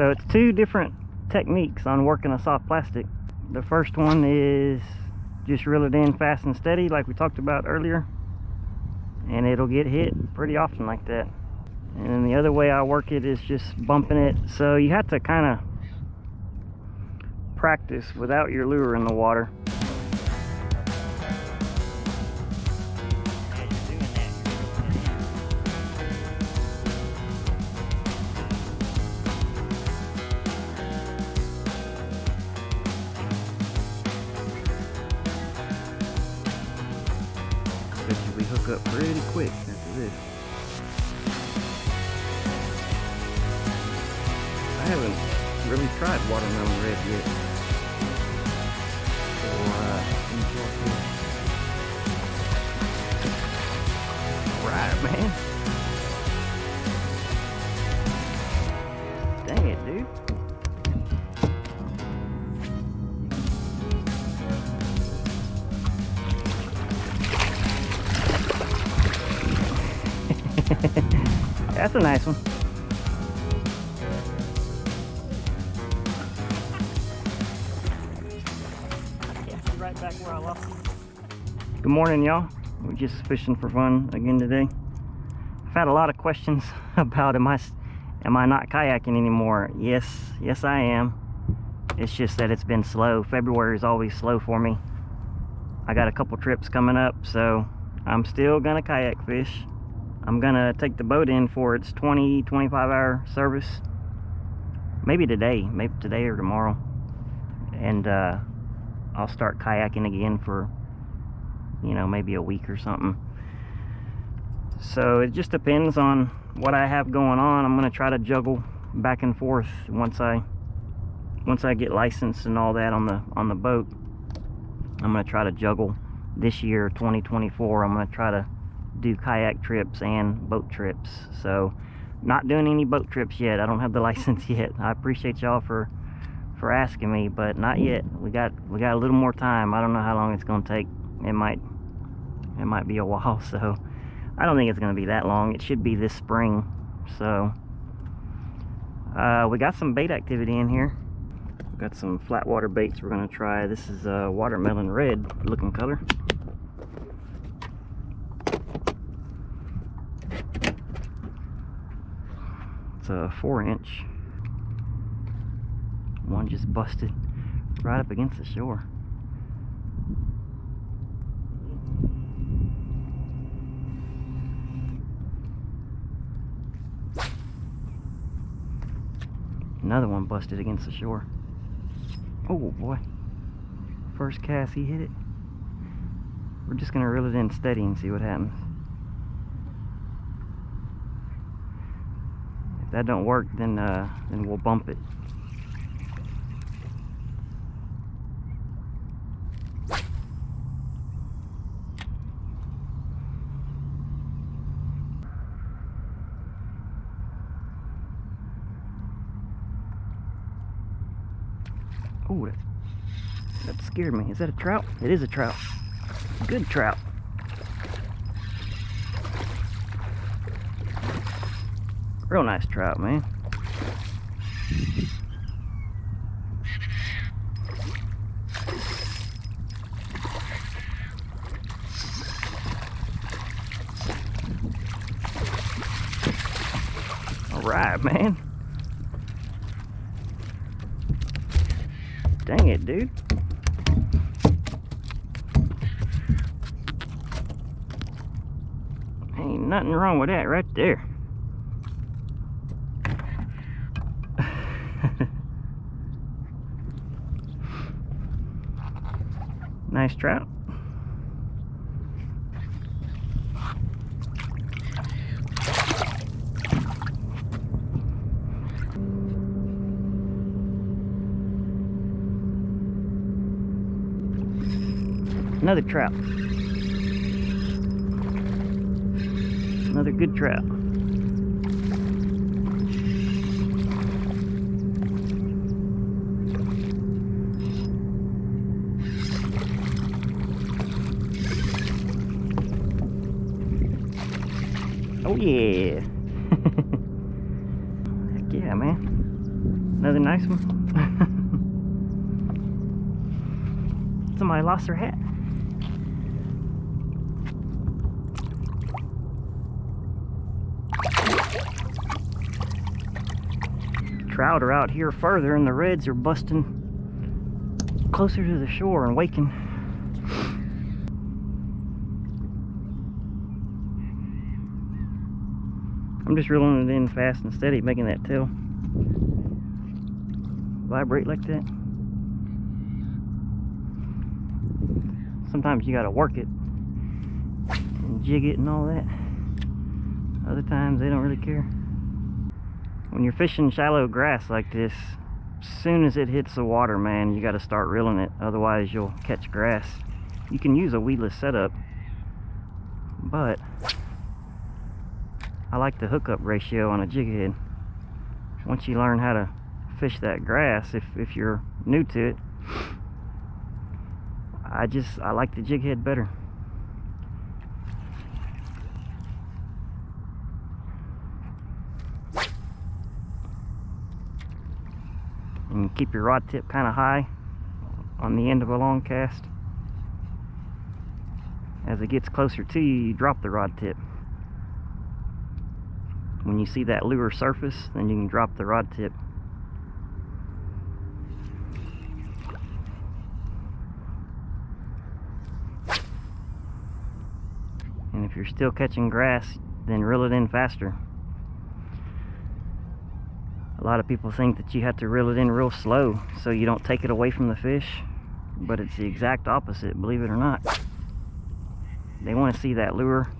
So it's two different techniques on working a soft plastic. The first one is just reel it in fast and steady like we talked about earlier, and it'll get hit pretty often like that. And then the other way I work it is just bumping it. So you have to kind of practice without your lure in the water. We hook up pretty quick after this. I haven't really tried watermelon red yet. Alright, man. Dang it, dude. That's a nice one. Right back where I lost you. Good morning, y'all. We're just fishing for fun again today. I've had a lot of questions about am I not kayaking anymore? Yes I am. It's just that it's been slow. February is always slow for me. I got a couple trips coming up, so I'm still gonna kayak fish. I'm gonna take the boat in for its 20-25 hour service. Maybe today or tomorrow. And I'll start kayaking again for, you know, maybe a week or something. So it just depends on what I have going on. I'm gonna try to juggle back and forth once I get licensed and all that on the boat. I'm gonna try to juggle this year, 2024. I'm gonna try to do kayak trips and boat trips. So not doing any boat trips yet. I don't have the license yet. I appreciate y'all for asking me, but not yet. We got a little more time. I don't know how long it's gonna take. It might be a while, so I don't think it's gonna be that long. It should be this spring. So we got some bait activity in here. We got some flat water baits we're gonna try. This is a watermelon red looking color. It's a 4-inch. One just busted right up against the shore. Another one busted against the shore. Oh boy. First cast he hit it. We're just gonna reel it in steady and see what happens. If that don't work, then we'll bump it. Oh, that scared me. Is that a trout? It is a trout. Good trout. Real nice trout, man. All right, man. Dang it, dude. Ain't nothing wrong with that right there. Nice trout. Another trout. Another good trout. Oh yeah. Heck yeah, man. Another nice one. Somebody lost their hat. Trout are out here further, and the reds are busting closer to the shore and waking. I'm just reeling it in fast and steady, making that tail vibrate like that. Sometimes you gotta work it and jig it and all that. Other times they don't really care. When you're fishing shallow grass like this, as soon as it hits the water, man, you gotta start reeling it, otherwise you'll catch grass. You can use a weedless setup, but I like the hookup ratio on a jig head. Once you learn how to fish that grass, if you're new to it, I like the jig head better. And keep your rod tip kind of high on the end of a long cast. As it gets closer to you, you drop the rod tip. When you see that lure surface, then you can drop the rod tip. And if you're still catching grass, then reel it in faster. A lot of people think that you have to reel it in real slow so you don't take it away from the fish, but it's the exact opposite, believe it or not. They want to see that lure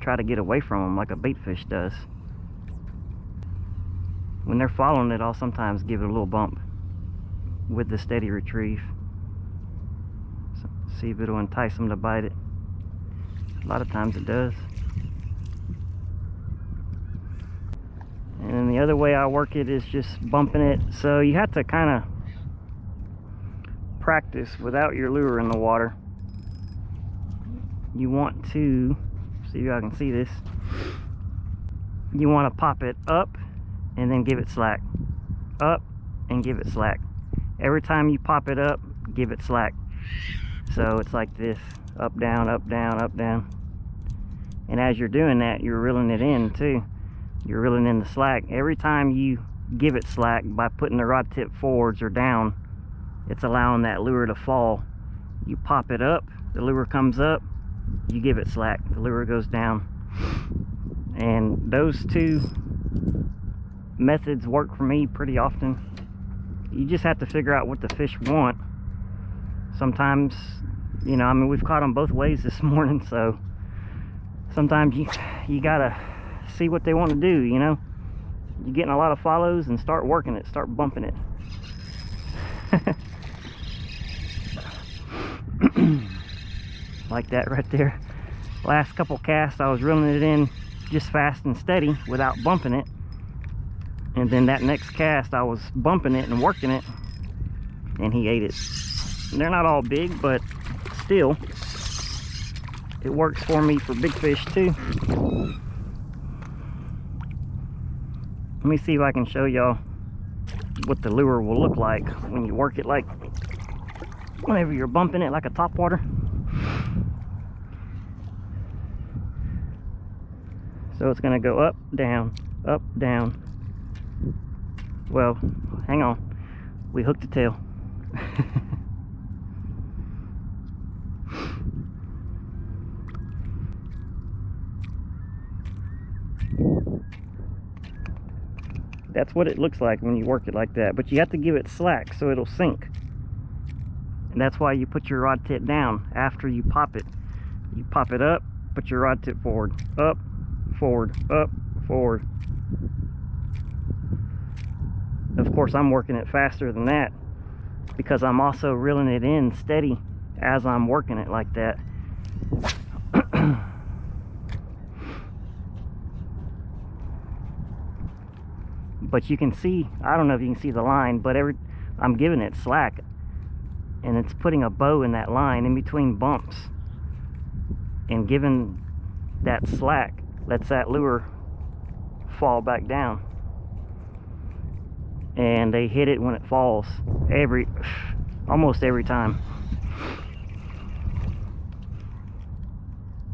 try to get away from them like a bait fish does. When they're following it, I'll sometimes give it a little bump with the steady retrieve. So, see if it'll entice them to bite it. A lot of times it does. And then the other way I work it is just bumping it. So you have to kind of practice without your lure in the water. You want to, see if I can see this, you want to pop it up and then give it slack. Up and give it slack. Every time you pop it up, give it slack. So it's like this, up, down, up, down, up, down. And as you're doing that, you're reeling it in too. You're reeling in the slack. Every time you give it slack by putting the rod tip forwards or down, it's allowing that lure to fall. You pop it up, the lure comes up, you give it slack, the lure goes down. And those two methods work for me pretty often. You just have to figure out what the fish want. Sometimes, you know, I mean, we've caught them both ways this morning, so sometimes you gotta see what they want to do, you know. You're getting a lot of follows, and start working it, start bumping it. Like that right there. Last couple casts I was reeling it in just fast and steady without bumping it, and then that next cast I was bumping it and working it, and he ate it. They're not all big, but still it works for me for big fish too. Let me see if I can show y'all what the lure will look like when you work it, like whenever you're bumping it like a topwater. So it's gonna go up, down, up, down. Well, hang on, we hooked the tail. That's what it looks like when you work it like that, but you have to give it slack so it'll sink. And that's why you put your rod tip down after you pop it. You pop it up, put your rod tip forward, up, forward, up, forward. Of course, I'm working it faster than that because I'm also reeling it in steady as I'm working it like that. But you can see, I don't know if you can see the line, but I'm giving it slack, and it's putting a bow in that line in between bumps, and giving that slack lets that lure fall back down. and they hit it when it falls almost every time.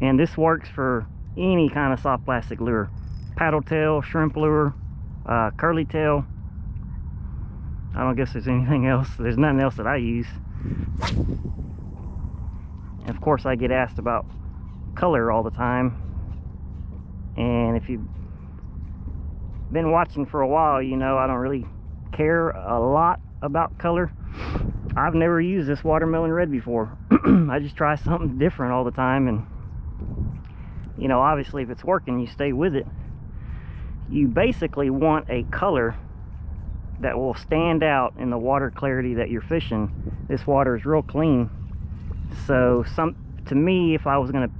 And this works for any kind of soft plastic lure, paddle tail, shrimp lure, curly tail. I don't guess there's anything else. There's nothing else that I use. And of course I get asked about color all the time, and if you've been watching for a while, you know I don't really care a lot about color. I've never used this watermelon red before. I just try something different all the time, and you know, obviously if it's working, you stay with it. You basically want a color that will stand out in the water clarity that you're fishing. This water is real clean, so to me, if I was going to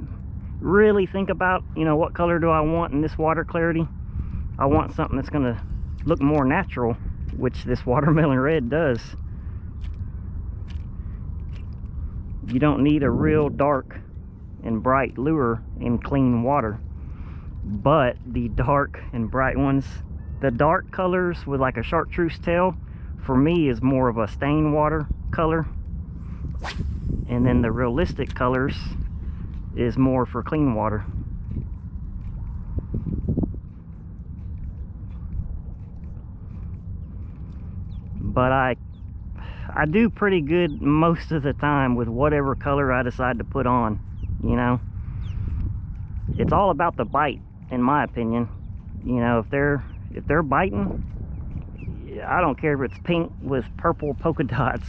really think about, you know, what color do I want in this water clarity, I want something that's going to look more natural, which this watermelon red does. You don't need a real dark and bright lure in clean water, but the dark and bright ones, the dark colors with like a chartreuse tail, for me is more of a stain water color, and then the realistic colors is more for clean water. But I do pretty good most of the time with whatever color I decide to put on. You know, it's all about the bite, in my opinion. You know, if they're biting, I don't care if it's pink with purple polka dots,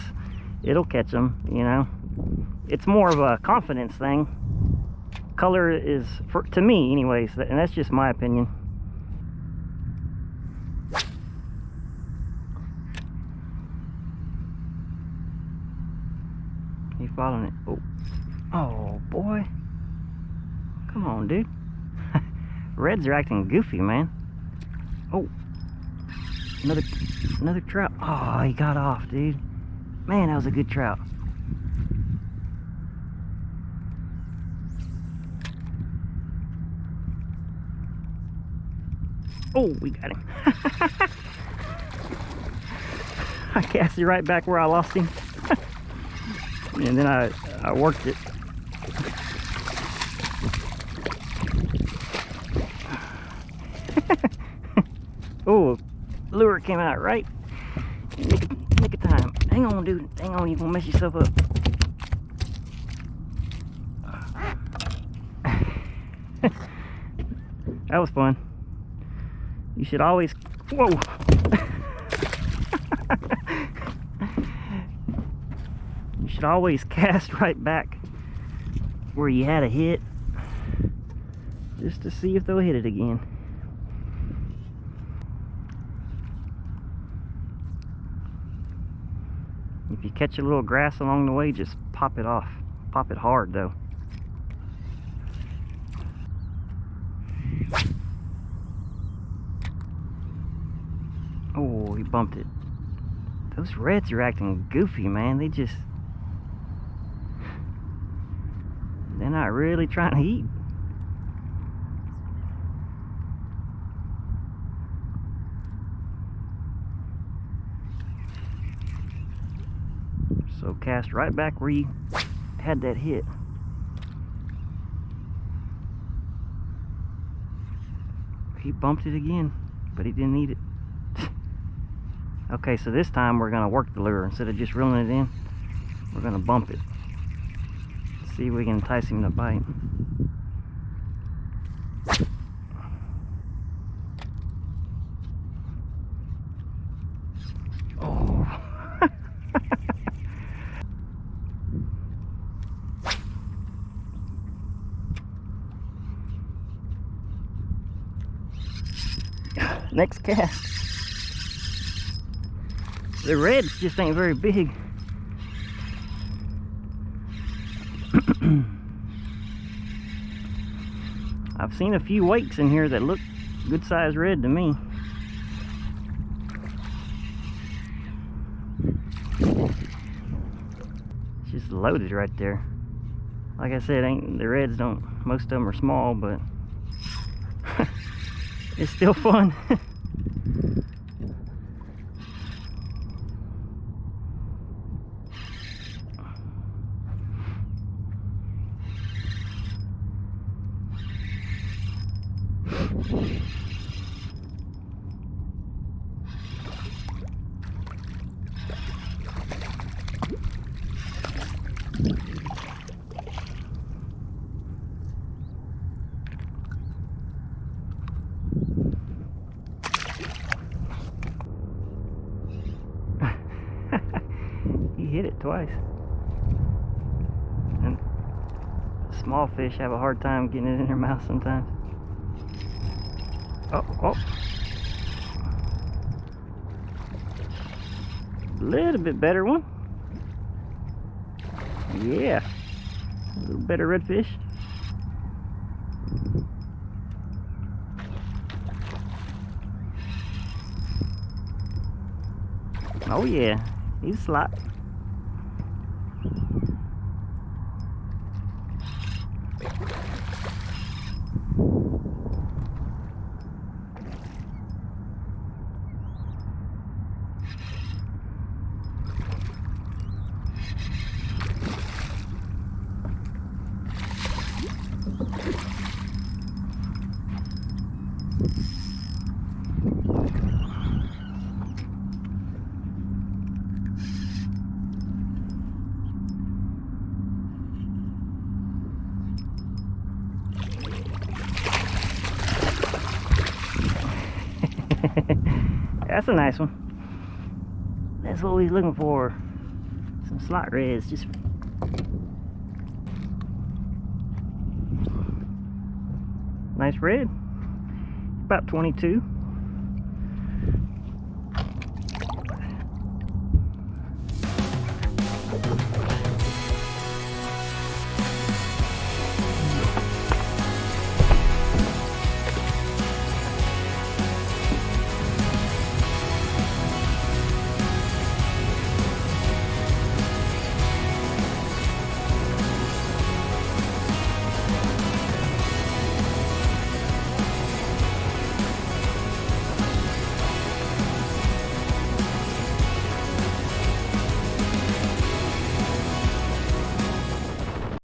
it'll catch them. You know, it's more of a confidence thing. Color is, to me anyways, and that's just my opinion. You following it? Oh boy, come on, dude. Reds are acting goofy, man. Oh, another trout. Oh, he got off, dude. Man, that was a good trout. Oh, we got him. I cast it right back where I lost him. And then I worked it. Oh, lure came out right. Nick of time. Hang on, dude. Hang on, you're gonna mess yourself up. That was fun. You should always, whoa. You should always cast right back where you had a hit, just to see if they'll hit it again. If you catch a little grass along the way, just pop it off. Pop it hard though. Oh, he bumped it. Those reds are acting goofy, man. They're not really trying to eat. So cast right back where you had that hit. He bumped it again, but he didn't eat it. Okay, so this time we're gonna work the lure. Instead of just reeling it in, we're gonna bump it. See if we can entice him to bite. Oh. Next cast. The reds just ain't very big. I've seen a few wakes in here that look good sized red to me. It's just loaded right there. Like I said, the reds don't, most of them are small, but it's still fun. hit it twice. And small fish have a hard time getting it in their mouth sometimes. Oh, oh. A little bit better one. Yeah. A little better redfish. Oh yeah, he's a slot. That's a nice one. That's what we was looking for. Some slot reds. Just nice red. About 22.